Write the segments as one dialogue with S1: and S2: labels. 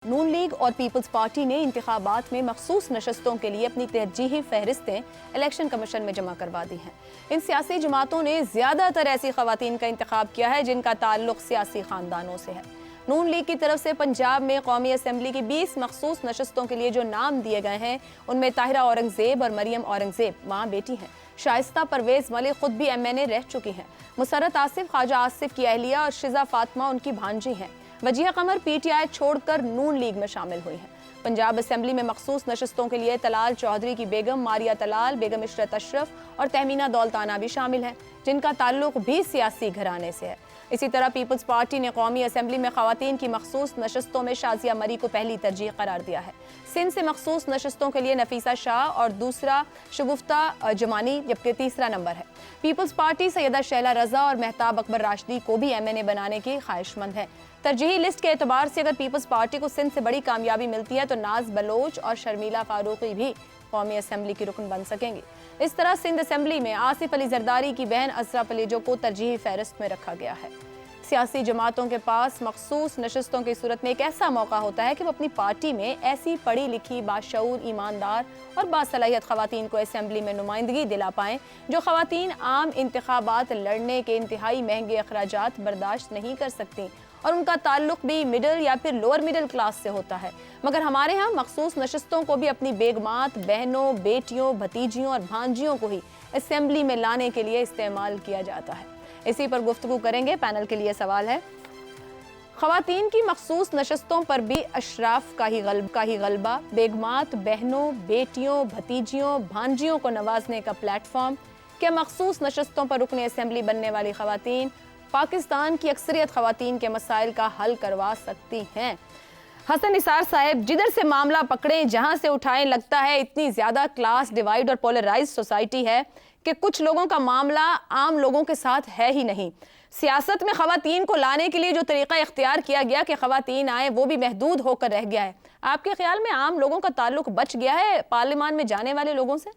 S1: نون league اور Peoples party نے انتخابات میں مخصوص نشستوں کے لیے اپنی ترجیحی فہرستیں الیکشن کمیشن میں جمع کروا دی ہیں۔ ان سیاسی جماعتوں نے زیادہ تر ایسی خواتین کا انتخاب کیا ہے جن کا تعلق سیاسی خاندانوں سے ہے۔ نون لیگ کی طرف سے پنجاب میں قومی اسمبلی کی 20 مخصوص نشستوں کے لیے جو نام دیے گئے ہیں ان میں طاہرہ اورنگزیب اور مریم اورنگزیب ماں بیٹی ہیں۔ شائستہ پرویز ملک خود بھی MNA رہ چکی ہیں۔ مسرت آصف خواجہ آصف کی اہلیہ اور شزا فاطمہ ان کی بھانجی ہیں۔ وجیہ قمر PTI چھوڑ کر نون لیگ میں شامل ہوئی ہیں۔ پنجاب اسمبلی میں مخصوص نشستوں کے لیے طلال چودھری کی بیگم ماریہ طلال، بیگم عشرت اشرف اور تہمینہ دولتانہ بھی شامل ہیں جن کا تعلق بھی سیاسی گھرانے سے ہے۔ اسی طرح پیپلز پارٹی نے قومی اسمبلی میں خواتین کی مخصوص نشستوں میں شازیہ مری کو پہلی ترجیح قرار دیا ہے۔ سندھ سے مخصوص نشستوں کے لیے نفیسہ شاہ اور دوسرا شگفتہ جمانی جبکہ تیسرا نمبر ہے۔ پیپلز پارٹی سیدہ شہلا رضا اور مہتاب اکبر راشدی کو بھی MNA بنانے کی خواہش مند ہے۔ ترجیحی لسٹ کے اعتبار سے اگر پیپلز پارٹی کو سندھ سے بڑی کامیابی ملتی ہے تو ناز بلوچ اور شرمیلا فاروقی بھی قومی اسمبلی کی رکن بن سکیں گی۔ اس طرح سندھ اسمبلی میں آصف علی زرداری کی بہن اسرا پلیجو کو ترجیحی فہرست میں رکھا گیا ہے۔ سیاسی جماعتوں کے پاس مخصوص نشستوں کی صورت میں ایک ایسا موقع ہوتا ہے کہ وہ اپنی پارٹی میں ایسی پڑھی لکھی، باشعور، ایماندار اور باصلاحیت خواتین کو اسمبلی میں نمائندگی دلا پائیں جو خواتین عام انتخابات لڑنے کے انتہائی مہنگے اخراجات برداشت نہیں کر سکتی اور ان کا تعلق بھی مڈل یا پھر لوور مڈل کلاس سے ہوتا ہے۔ مگر ہمارے ہاں مخصوص نشستوں کو بھی اپنی بیگمات، بہنوں، بیٹیوں، بھتیجیوں اور بھانجیوں کو ہی اسمبلی میں لانے کے لیے استعمال کیا جاتا ہے۔ اسی پر گفتگو کریں گے۔ پینل کے لیے سوال ہے، خواتین کی مخصوص نشستوں پر بھی اشراف کا ہی غلبہ، بیگمات، بہنوں، بیٹیوں، بھتیجیوں، بھانجیوں کو نوازنے کا پلیٹ فارم، کیا مخصوص نشستوں پر رکن اسمبلی بننے والی خواتین پاکستان کی اکثریت خواتین کے مسائل کا حل کروا سکتی ہیں؟ حسن نثار صاحب، جدھر سے معاملہ پکڑیں جہاں سے اٹھائیں، لگتا ہے اتنی زیادہ کلاس ڈیوائیڈ اور پولرائز سوسائٹی ہے کہ کچھ لوگوں کا معاملہ عام لوگوں کے ساتھ ہے ہی نہیں۔ سیاست میں خواتین کو لانے کے لیے جو طریقہ اختیار کیا گیا کہ خواتین آئیں وہ بھی محدود ہو کر رہ گیا ہے۔ آپ کے خیال میں عام لوگوں کا تعلق بچ گیا ہے پارلیمان میں جانے والے لوگوں سے؟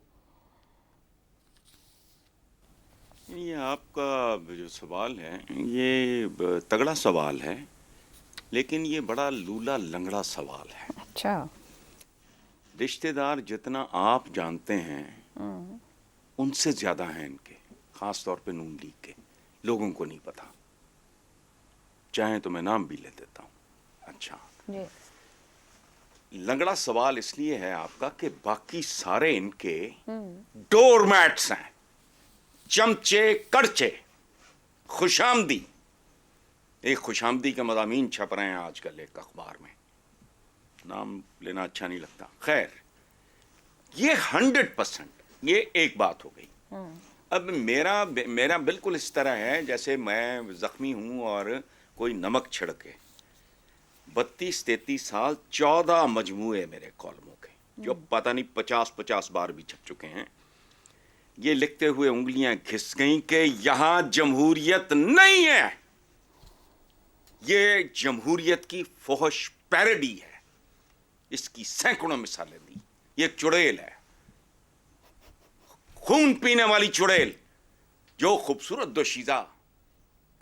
S2: یہ آپ کا جو سوال ہے یہ تگڑا سوال ہے، لیکن یہ بڑا لولا لنگڑا سوال ہے۔
S1: اچھا،
S2: رشتہ دار جتنا آپ جانتے ہیں ان سے زیادہ ہیں ان کے، خاص طور پہ نون لیگ کے لوگوں کو نہیں پتا۔ چاہیں تو میں نام بھی لے دیتا ہوں۔ اچھا
S1: جی،
S2: لنگڑا سوال اس لیے ہے آپ کا کہ باقی سارے ان کے ڈور میٹس ہیں، چمچے کڑچے، خوشامدی۔ ایک خوشامدی کے مضامین چھپ رہے ہیں آج کل ایک اخبار میں، نام لینا اچھا نہیں لگتا۔ خیر، یہ 100% یہ ایک بات ہو گئی۔ اب میرا بالکل اس طرح ہے جیسے میں زخمی ہوں اور کوئی نمک چھڑکے۔ 32-33 سال 14 مجموعے میرے کالموں کے جو پتہ نہیں 50 بار بھی چھپ چکے ہیں۔ یہ لکھتے ہوئے انگلیاں گھس گئیں کہ یہاں جمہوریت نہیں ہے، یہ جمہوریت کی فحش پیروڈی ہے۔ اس کی سینکڑوں مثالیں دی۔ یہ ایک چڑیل ہے، خون پینے والی چڑیل جو خوبصورت دوشیزہ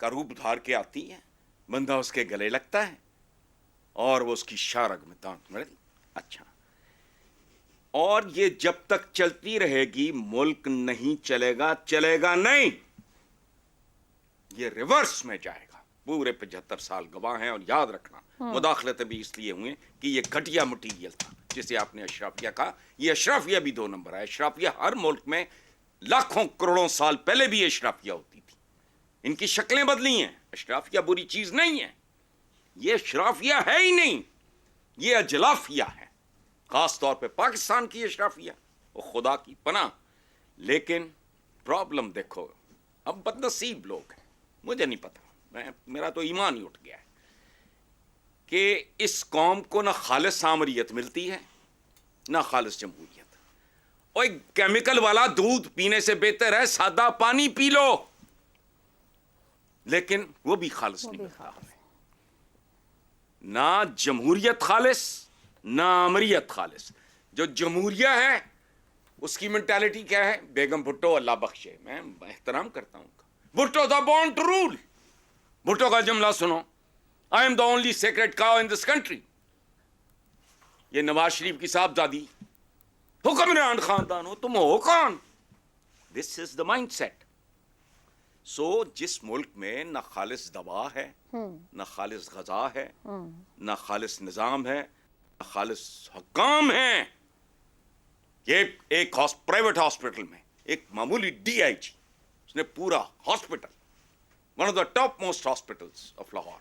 S2: کا روپ دھار کے آتی ہے، بندہ اس کے گلے لگتا ہے اور وہ اس کی شارگ میں دانت مرتی۔ اچھا، اور یہ جب تک چلتی رہے گی ملک نہیں چلے گا نہیں، یہ ریورس میں جائے گا۔ پورے 75 سال گواہ ہیں، اور یاد رکھنا مداخلتیں بھی اس لیے ہوئیں کہ یہ گھٹیا مٹیریل تھا جسے آپ نے اشرافیہ کہا۔ یہ اشرافیہ بھی 2 نمبر ہے۔ اشرافیہ ہر ملک میں لاکھوں کروڑوں سال پہلے بھی اشرافیہ ہوتی تھی، ان کی شکلیں بدلی ہیں۔ اشرافیہ بری چیز نہیں ہے، یہ اشرافیہ ہے ہی نہیں، یہ اجلافیہ ہے، خاص طور پہ پاکستان کی اشرافیہ، وہ خدا کی پناہ۔ لیکن پرابلم دیکھو، اب بدنصیب لوگ ہیں، مجھے نہیں پتا، میرا تو ایمان ہی اٹھ گیا ہے کہ اس قوم کو نہ خالص آمریت ملتی ہے نہ خالص جمہوریت۔ اور کیمیکل والا دودھ پینے سے بہتر ہے سادہ پانی پی لو، لیکن وہ بھی خالص نہیں ملتا ہمیں۔ نہ جمہوریت خالص نہ امریت خالص۔ جو جمہوریہ ہے اس کی مینٹالٹی کیا ہے؟ بیگم بھٹو اللہ بخشے، میں احترام کرتا ہوں، Bhutto the born to rule. Bhutto کا جملہ سنو، I am the only sacred cow in this country. یہ نواز شریف کی صاحبزادی حکمران خاندان ہو، تم ہو کون؟ دس از دا مائنڈ سیٹ. سو جس ملک میں نہ خالص دوا ہے، نہ خالص غذا ہے، نہ خالص نظام ہے، نہ خالص حکام ہیں. یہ ایک پرائیویٹ ہاسپٹل میں ایک معمولی ڈی آئی جی، اس نے پورا hospital, one of the top most hospitals of Lahore,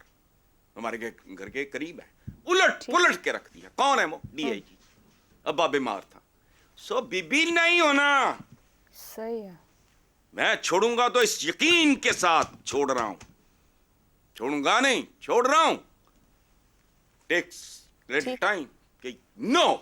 S2: ہمارے گھر کے قریب ہے، الٹ پلٹ کے رکھ دیا. کون ہے وہ؟ ڈی آئی جی. ابا بیمار تھا. سو بی بی نہیں ہونا.
S1: صحیح ہے.
S2: میں چھوڑوں گا تو اس یقین کے ساتھ چھوڑ رہا ہوں، چھوڑوں گا نہیں، چھوڑ رہا ہوں. ٹیکس لٹل ٹائم کہ نو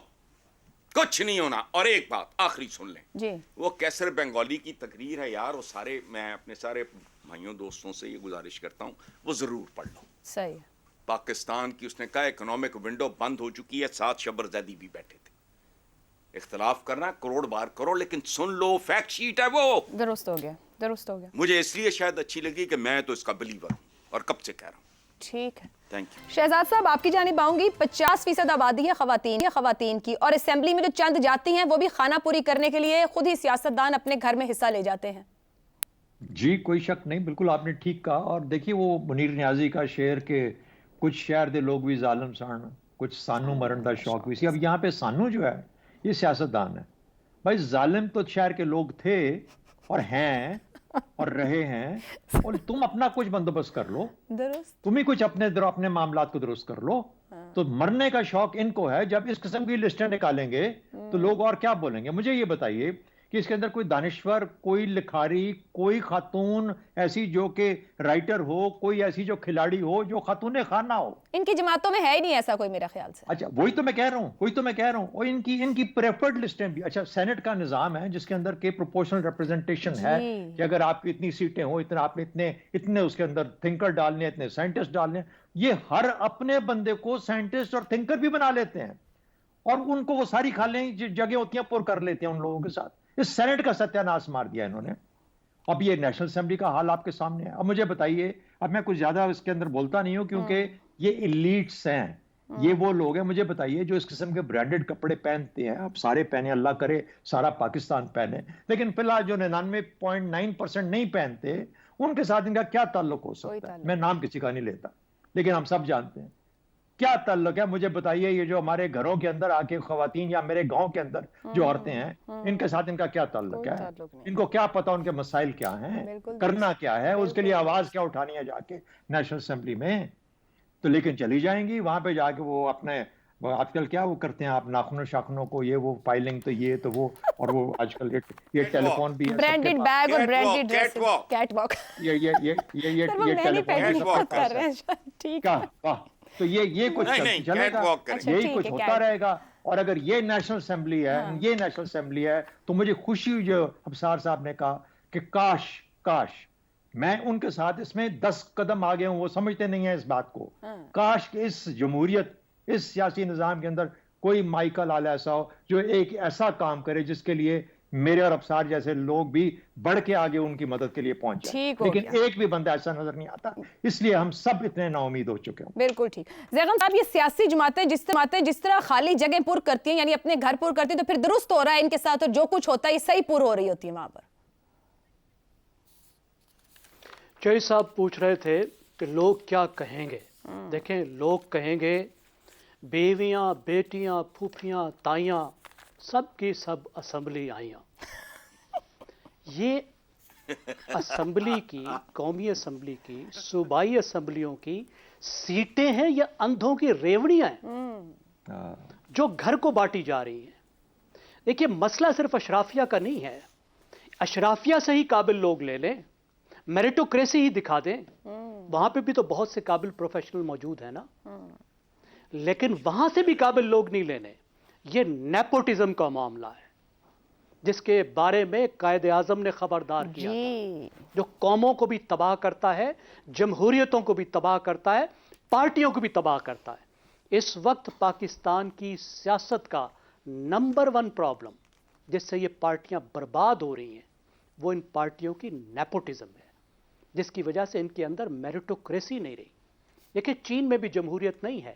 S2: کچھ نہیں ہونا. اور ایک بات آخری سن لیں
S1: جی.
S2: وہ کیسر بنگالی کی تقریر ہے یار، وہ سارے، میں اپنے سارے بھائیوں دوستوں سے یہ گزارش کرتا ہوں وہ ضرور پڑھ لو.
S1: صحیح ہے.
S2: پاکستان کی اس نے کہا اکنامک ونڈو بند ہو چکی ہے. 7 شبر زیدی بھی بیٹھے تھے. اختلاف کرنا کروڑ بار کرو لیکن سن لو، فیکٹ شیٹ ہے وہ.
S1: درست ہو گیا، درست ہو گیا.
S2: مجھے اس لیے شاید اچھی لگی کہ میں تو اس کا بلیور ہوں اور کب سے کہہ رہا ہوں.
S1: ٹھیک ہے.
S2: Thank you.
S1: شہزاد صاحب آپ کی جانب آؤں گی. 50% آبادی ہے خواتین کی، اور اسمبلی میں جو چند جاتی ہیں وہ بھی خانہ پوری کرنے کے لیے خود ہی سیاستدان اپنے گھر میں حصہ لے جاتے ہیں.
S3: جی کوئی شک نہیں، بالکل آپ نے ٹھیک کہا. اور دیکھیے وہ منیر نیازی کا شعر کہ کچھ شہر دے لوگ بھی ظالم سان، کچھ سانو مرن دا شوق بھی سی. اب یہاں پہ سانو جو ہے یہ سیاستدان ہے. بھائی ظالم تو شہر کے لوگ تھے اور ہیں اور رہے ہیں، اور تم اپنا کچھ بندوبست کر لو،
S1: درست.
S3: تم ہی کچھ اپنے معاملات کو درست کر لو. تو مرنے کا شوق ان کو ہے. جب اس قسم کی لسٹیں نکالیں گے تو لوگ اور کیا بولیں گے؟ مجھے یہ بتائیے کہ اس کے اندر کوئی دانشور، کوئی لکھاری، کوئی خاتون ایسی جو کہ رائٹر ہو، کوئی ایسی جو کھلاڑی ہو جو خاتون خانہ ہو؟
S1: ان کی جماعتوں میں ہے ہی نہیں ایسا کوئی میرا خیال سے.
S3: اچھا وہی تو میں کہہ رہا ہوں. اور ان کی پریفرڈ لسٹیں بھی. اچھا سینٹ کا نظام ہے جس کے اندر کہ پروپورشنل ریپرزنٹیشن ہے کہ اگر آپ کی اتنی سیٹیں ہوں، اتنا آپ نے اتنے اس کے اندر تھنکر ڈالنے، اتنے سائنٹسٹ ڈالنے. یہ ہر اپنے بندے کو سائنٹسٹ اور تھنکر بھی بنا لیتے ہیں اور ان کو وہ ساری کھالیں جگہ ہوتی ہیں پر کر لیتے ہیں ان لوگوں کے ساتھ. اس سینٹ کا ستیہ ناش مار دیا انہوں نے. اب یہ نیشنل اسمبلی کا حال آپ کے سامنے ہے. اب مجھے بتائیے، اب میں کچھ زیادہ اس کے اندر بولتا نہیں ہوں کیونکہ یہ ایلیٹس ہیں، یہ وہ لوگ ہیں. مجھے بتائیے جو اس قسم کے برانڈڈ کپڑے پہنتے ہیں، اب سارے پہنے، اللہ کرے سارا پاکستان پہنے، لیکن فی الحال جو 99.9% نہیں پہنتے ان کے ساتھ ان کا کیا تعلق ہو سکتا ہے؟ میں نام کسی کا نہیں لیتا لیکن ہم سب جانتے ہیں کیا تعلق ہے. مجھے بتائیے یہ جو ہمارے گھروں کے اندر آ کے خواتین یا میرے گاؤں کے اندر جو عورتیں ہیں ان کے ساتھ ان کا کیا تعلق ہے؟ ان کو کیا پتا ان کے مسائل کیا ہیں، کرنا کیا ہے، اس کے لیے آواز کیا اٹھانی ہے جا کے نیشنل اسمبلی میں؟ تو لیکن چلی جائیں گی وہاں پہ جا کے وہ اپنے آج کل کیا وہ کرتے ہیں آپ ناخنوں شاخنوں کو، یہ وہ فائلنگ تو یہ تو وہ، اور وہ آج کل یہ ٹیلی فون بھی ہے
S1: برانڈڈ بیگ اور برانڈڈ ڈریس، کیٹ واک.
S3: یہ ٹیلی فون
S1: کر رہے ہیں. ٹھیک ہے.
S3: تو یہ کچھ چلے گا، یہی کچھ ہوتا رہے گا. اور اگر یہ نیشنل اسمبلی ہے تو مجھے خوشی ہوئی جو ابصار صاحب نے کہا کہ کاش میں ان کے ساتھ اس میں 10 قدم آگے ہوں. وہ سمجھتے نہیں ہیں اس بات کو. کاش کہ اس جمہوریت، اس سیاسی نظام کے اندر کوئی مائیکل آل ایسا ہو جو ایک ایسا کام کرے جس کے لیے میرے اور ابصار جیسے لوگ بھی بڑھ کے آگے ان کی مدد کے لیے پہنچ جائیں. لیکن ایک بھی بندہ ایسا نظر نہیں آتا، اس لیے ہم سب اتنے نا امید ہو چکے ہیں.
S1: بالکل ٹھیک. زیغم صاحب یہ سیاسی جماعتیں جس طرح خالی جگہ پر کرتی ہیں، یعنی اپنے گھر پر کرتی ہیں، تو پھر درست ہو رہا ہے ان کے ساتھ، اور جو کچھ ہوتا ہے یہ صحیح پر ہو رہی ہوتی ہے وہاں پر.
S4: چوئی صاحب پوچھ رہے تھے کہ لوگ کیا کہیں گے. دیکھیں لوگ کہیں گے بیویاں، بیٹیاں، پھوپھیاں، تائیاں سب کی سب اسمبلی آئیاں. یہ اسمبلی کی، قومی اسمبلی کی، صوبائی اسمبلیوں کی سیٹیں ہیں یا اندھوں کی ریوڑیاں ہیں جو گھر کو بانٹی جا رہی ہیں. دیکھیے مسئلہ صرف اشرافیہ کا نہیں ہے. اشرافیہ سے ہی قابل لوگ لے لیں، میریٹوکریسی ہی دکھا دیں، وہاں پہ بھی تو بہت سے قابل پروفیشنل موجود ہیں نا. لیکن وہاں سے بھی قابل لوگ نہیں لینے. یہ نیپوٹزم کا معاملہ ہے جس کے بارے میں قائد اعظم نے خبردار کیا تھا، جو قوموں کو بھی تباہ کرتا ہے، جمہوریتوں کو بھی تباہ کرتا ہے، پارٹیوں کو بھی تباہ کرتا ہے. اس وقت پاکستان کی سیاست کا نمبر 1 پرابلم جس سے یہ پارٹیاں برباد ہو رہی ہیں وہ ان پارٹیوں کی نیپوٹزم ہے، جس کی وجہ سے ان کے اندر میریٹوکریسی نہیں رہی. دیکھیں چین میں بھی جمہوریت نہیں ہے